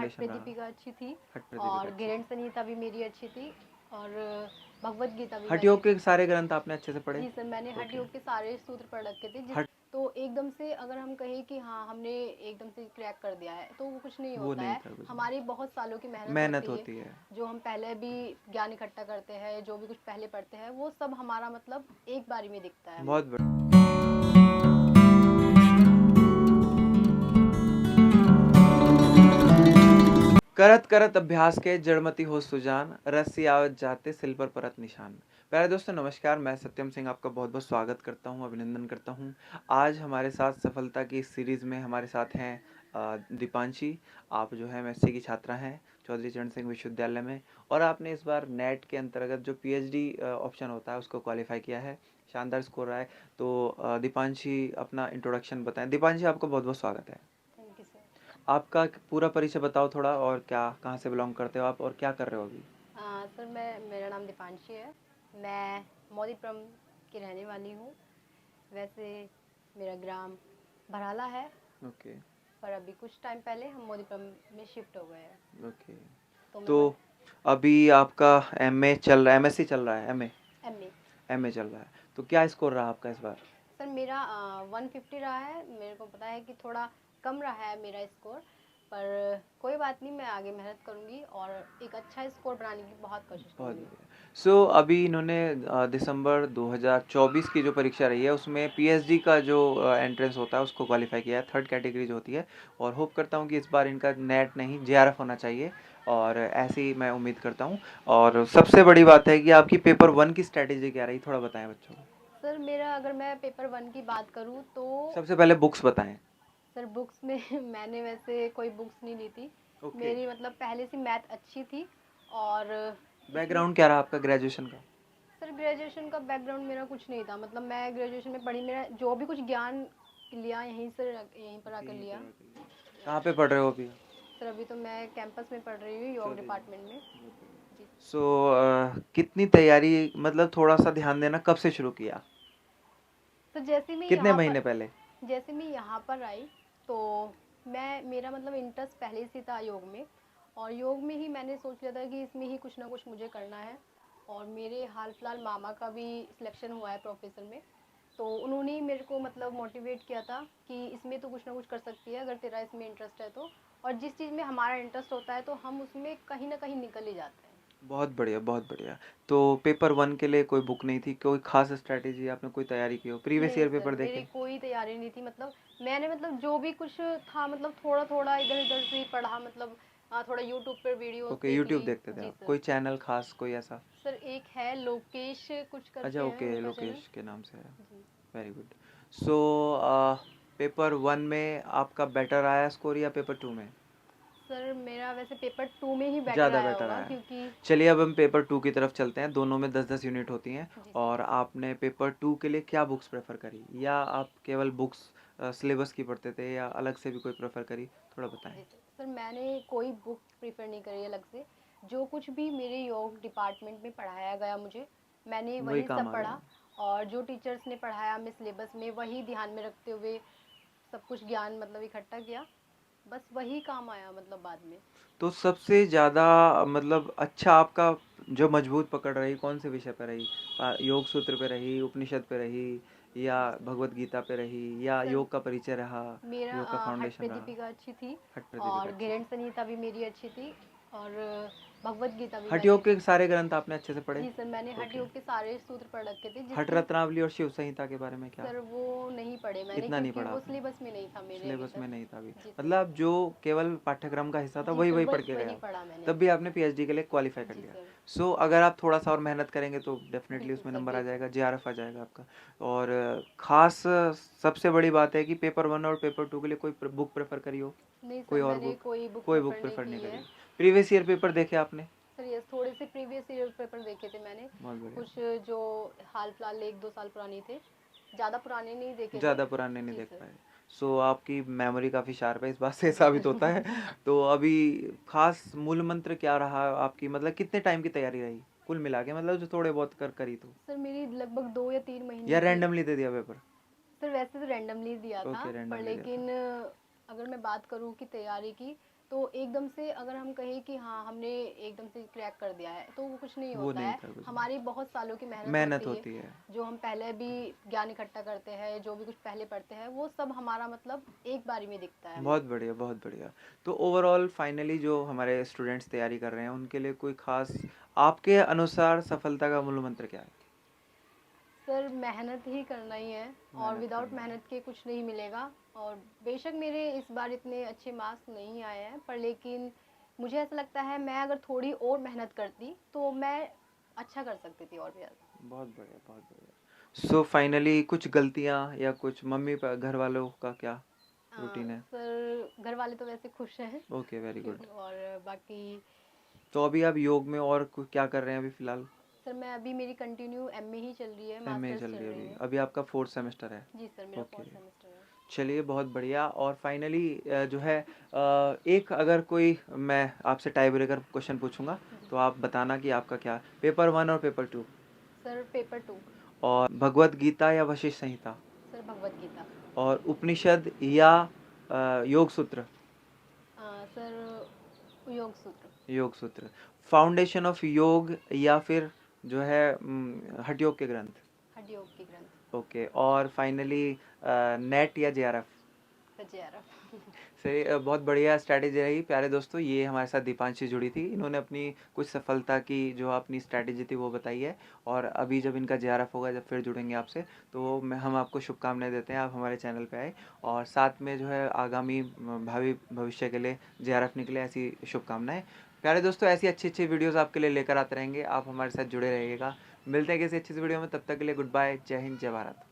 हट फाउंडेशन रहा। प्रदीपिका अच्छी थी हट प्रदीपिका और अच्छी गिरण थी। संहिता भी मेरी अच्छी थी और भगवत गीता भी हठ मैंने। योग के सारे ग्रंथ आपने अच्छे से पढ़े? जी सर, मैंने हठ ओके। योग के सारे सूत्र पढ़ रखे थे जिस हट तो एकदम से अगर हम कहें कि हाँ हमने एकदम से क्रैक कर दिया है तो वो कुछ नहीं वो होता नहीं है। था कुछ नहीं। हमारी बहुत सालों की मेहनत मेहनत होती है। होती है। जो हम पहले भी ज्ञान इकट्ठा करते हैं, जो भी कुछ पहले पढ़ते हैं, वो सब हमारा मतलब एक बारी में दिखता है हमें। बहुत बढ़िया। करत करत अभ्यास के जड़मति हो सुजान, रस्सी आवत जाते सिल पर परत निशान। प्यारे दोस्तों नमस्कार, मैं सत्यम सिंह आपका बहुत बहुत स्वागत करता हूं, अभिनंदन करता हूं। आज हमारे साथ सफलता की इस सीरीज़ में हमारे साथ हैं दीपांशी। आप जो है एमएससी की छात्रा हैं चौधरी चरण सिंह विश्वविद्यालय में, और आपने इस बार नेट के अंतर्गत जो पीएचडी ऑप्शन होता है उसको क्वालिफाई किया है। शानदार स्कोर रहा है। तो दीपांशी अपना इंट्रोडक्शन बताएं। दीपांशी, आपका बहुत बहुत स्वागत है। Thank you sir. आपका पूरा परिचय बताओ थोड़ा, और क्या, कहाँ से बिलोंग करते हो आप और क्या कर रहे हो अभी? सर मेरा नाम दीपांशी है। मैं मोदीपुरम की रहने वाली हूँ। वैसे मेरा ग्राम भराला है, ओके। पर अभी कुछ टाइम पहले हम मोदीपुरम में शिफ्ट हो गए हैं। ओके। तो मैं तो अभी आपका एमए चल रहा है, एमएससी चल रहा है, एमए एमए। एमए चल रहा है। तो क्या स्कोर रहा आपका इस बार? सर मेरा 150 रहा है। मेरे को पता है कि थोड़ा कम रहा है मेरा स्कोर, पर कोई बात नहीं, मैं आगे मेहनत करूँगी और एक अच्छा स्कोर बनाने की बहुत कोशिश बहुत करूँगी। बढ़िया। सो अभी इन्होंने दिसंबर 2024 की जो परीक्षा रही है उसमें पीएचडी का जो एंट्रेंस होता है उसको क्वालिफाई किया है, थर्ड कैटेगरी जो होती है। और होप करता हूँ कि इस बार इनका नेट नहीं जेआरएफ होना चाहिए, और ऐसे ही मैं उम्मीद करता हूँ। और सबसे बड़ी बात है कि आपकी पेपर 1 की स्ट्रैटेजी क्या रही, थोड़ा बताएं बच्चों को। सर मेरा अगर मैं पेपर 1 की बात करूँ तो सबसे पहले बुक्स बताएं। सर बुक्स में मैंने वैसे कोई बुक्स नहीं ली थी। ओके। मेरी मतलब पहले से मैथ अच्छी थी और इसमें बैकग्राउंड क्या रहा आपका ग्रेजुएशन का? सर ग्रेजुएशन का बैकग्राउंड मेरा कुछ नहीं था। मतलब मैं ग्रेजुएशन में पढ़ी, मेरा जो भी कुछ ज्ञान लिया यहीं पर ओके, आकर यहीं लिया। पर आके लिया। कहाँ पे पढ़ रहे हो अभी? सर अभी तो मैं कैंपस में पढ़ रही हूँ, योग चौधरी। डिपार्टमेंट में। बहुत बढ़िया। जी सो कितनी तैयारी, मतलब थोड़ा सा ध्यान देना, कब से शुरू किया? सर कितने महीने पहले? जैसे मैं यहाँ पर आई तो मैं मेरा मतलब इंटरेस्ट पहले से था योग में, और योग में ही मैंने सोच लिया था कि इसमें ही कुछ ना कुछ मुझे करना है। और मेरे हाल फिलहाल मामा का भी सिलेक्शन हुआ है प्रोफेसर में, तो उन्होंने ही मेरे को मतलब मोटिवेट किया था कि इसमें तो कुछ ना कुछ कर सकती है अगर तेरा इसमें इंटरेस्ट है तो। और जिस चीज़ में हमारा इंटरेस्ट होता है तो हम उसमें कहीं ना कहीं निकल ही जाते हैं। बहुत बढ़िया, बहुत बढ़िया। तो पेपर 1 के लिए कोई बुक नहीं थी, कोई खास स्ट्रैटेजी, आपने कोई तैयारी की हो, प्रीवियस नहीं ईयर सर, पेपर मेरी देखे? कोई तैयारी नहीं थी। मतलब मैंने मतलब जो भी कुछ था मतलब थोड़ा थोड़ा इधर उधर से ही पढ़ा। मतलब थोड़ा यूट्यूब पर वीडियोस ओके, देख यूट्यूब ली। देखते थे जी आप? सर। कोई चैनल खास कोई ऐसा? सर एक है लोकेश कुछ करके अच्छा, हैं ओके, उनका चैनल। लोकेश के नाम से है। जी वेरी गुड। सो पेपर 1 में आपका बेटर आया स्कोर या पेपर 2 में? सर मेरा वैसे पेपर 2 में ही बेटर ज़्यादा आया बेटर होगा आया है। क्योंकि चलिए अब हम पेपर 2 की तरफ चलते हैं। दोनों में 10-10 यूनिट होती हैं। जी सर। और आपने पेपर 2 के लिए क्या बुक्स प्रेफर करी, या आप केवल बुक्स सिलेबस की पढ़ते थे, या अलग से भी कोई प्रेफर करी, थोड़ा बताएं। जी सर। सर मैंने कोई बुक प्रेफर नहीं करी अलग से। जो कुछ भी मेरे योग डिपार्टमेंट में पढ़ाया गया मुझे, मैंने वही वही काम सब आ पढ़ा। गया। और जो टीचर्स ने पढ़ाया हमें सिलेबस में, वही ध्यान में रखते हुए सब कुछ ज्ञान मतलब इकट्ठा किया। बस वही काम आया मतलब बाद में। तो सबसे ज़्यादा, मतलब अच्छा आपका जो मजबूत पकड़ रही कौन से विषय पे रही? योग सूत्र पे रही, उपनिषद पे रही, या जी सर। भगवत गीता पे रही, या सर योग का परिचय रहा, मेरा योग का हठ फाउंडेशन रहा? प्रदीपिका अच्छी थी हठ प्रदीपिका और अच्छी गिरण थी। संहिता भी मेरी अच्छी थी और भगवत गीता भी हठ मैंने। योग के सारे ग्रंथ आपने अच्छे से पढ़े? जी सर, मैंने हठ ओके। योग के सारे सूत्र पढ़ रखे थे हठ जिससे। रत्नावली और शिव संहिता के बारे में क्या? सर वो नहीं पढ़े मैंने इतना नहीं क्योंकि पढ़ा वो आपने? सिलेबस में नहीं था मेरे अभी सिलेबस में तक। नहीं था अभी? जी सर। मतलब जो केवल पाठ्यक्रम का हिस्सा था जी वही सर, वही पढ़ बस के गए वही आप? पढ़ा मैंने तब अभी भी तक। आपने पीएचडी के लिए क्वालिफाई कर जी लिया। सर। सो अगर आप थोड़ा सा और मेहनत करेंगे तो डेफिनेटली बिल्कुल उसमें सर, नंबर आ बिल्कुल। जाएगा, जेआरएफ आ जाएगा आपका। और खास सबसे बड़ी बात है कि पेपर 1 और पेपर 2 के लिए कोई बुक प्रेफर करी हो? नहीं कोई सर, और मैंने बुक? कोई बुक कोई बुक प्रेफर नहीं प्रेफर नहीं की करी। है। प्रीवियस ईयर पेपर देखे आपने? सर यस, थोड़े से प्रीवियस ईयर पेपर देखे थे मैंने। बहुत बढ़िया। कुछ जो हाल फिलहाल 1-2 साल पुराने थे, ज़्यादा पुराने नहीं देखे थे। ज़्यादा पुराने नहीं जी देख सर। पाए। सो आपकी मेमोरी काफ़ी शार्प है, इस बात से जी साबित सर। होता है। तो अभी खास मूल मंत्र क्या रहा आपकी, मतलब कितने टाइम की तैयारी रही कुल मिला के, मतलब जो थोड़े बहुत कर करी तो? सर मेरी लगभग 2 या 3 महीने या की। रैंडमली दे दिया पेपर? सर वैसे तो रैंडमली दिया था, ओके, पर रैंडमली दिया था। लेकिन अगर मैं बात करूँ कि तैयारी की, तो एकदम से अगर हम कहें कि हाँ हमने एकदम से क्रैक कर दिया है तो वो कुछ नहीं वो होता नहीं है। था कुछ नहीं। हमारी बहुत सालों की मेहनत मेहनत होती है। होती है। जो हम पहले भी ज्ञान इकट्ठा करते हैं, जो भी कुछ पहले पढ़ते हैं, वो सब हमारा मतलब एक बारी में दिखता है हमें। बहुत बढ़िया, बहुत बढ़िया। तो ओवरऑल फाइनली जो हमारे स्टूडेंट्स तैयारी कर रहे हैं उनके लिए कोई खास आपके अनुसार सफलता का मूल मंत्र क्या है? सर मेहनत ही करना ही है, और मेहनत विदाउट करना है। मेहनत के कुछ नहीं मिलेगा। और बेशक मेरे इस बार इतने अच्छे मार्क्स नहीं आए हैं, पर लेकिन मुझे ऐसा लगता है मैं अगर थोड़ी और मेहनत करती तो मैं अच्छा कर सकती थी और भी ज़्यादा। बहुत बढ़िया, बहुत बढ़िया। सो फाइनली कुछ गलतियाँ या कुछ घर वालों का क्या रूटीन है? सर घर वाले तो वैसे खुश हैं। Okay, very good. और बाकी तो अभी आप योग में और क्या कर रहे हैं अभी फिलहाल? सर मैं अभी मेरी कंटिन्यू एमए ही चल रही है, एमए मास्टर्स चल चल रही है रही अभी, है। अभी आपका 4th सेमेस्टर है। जी सर, मेरा ओके, 4th सेमेस्टर है। चलिए बहुत बढ़िया। और फाइनली जो है एक अगर कोई मैं आपसे टाई ब्रेकर क्वेश्चन पूछूंगा जी तो आप बताना कि आपका क्या पेपर 1 और पेपर 2। Sir, paper 2। और भगवत गीता या वशिष्ठ संहिता? सर भगवत गीता। और उपनिषद या योग सूत्र? सर योग सूत्र। योग सूत्र। फाउंडेशन ऑफ योग या फिर जो है हठ योग के ग्रंथ? हठ योग के ग्रंथ। ओके। और फाइनली नेट या जेआरएफ? Sir JRF। सही। बहुत बढ़िया स्ट्रैटेजी रही प्यारे दोस्तों। ये हमारे साथ दीपांशी जुड़ी थी, इन्होंने अपनी कुछ सफलता की जो अपनी स्ट्रैटेजी थी वो बताई है। और अभी जब इनका जेआरएफ होगा, जब फिर जुड़ेंगे आपसे, तो हम आपको शुभकामनाएं देते हैं, आप हमारे चैनल पे आए और साथ में जो है आगामी भावी भविष्य के लिए जेआरएफ निकले, ऐसी शुभकामनाएं। प्यारे दोस्तों, ऐसी अच्छी अच्छी वीडियोज़ आपके लिए लेकर आते रहेंगे, आप हमारे साथ जुड़े रहिएगा। मिलते हैं किसी अच्छी सी वीडियो में, तब तक के लिए गुड बाय, जय हिंद, जय भारत।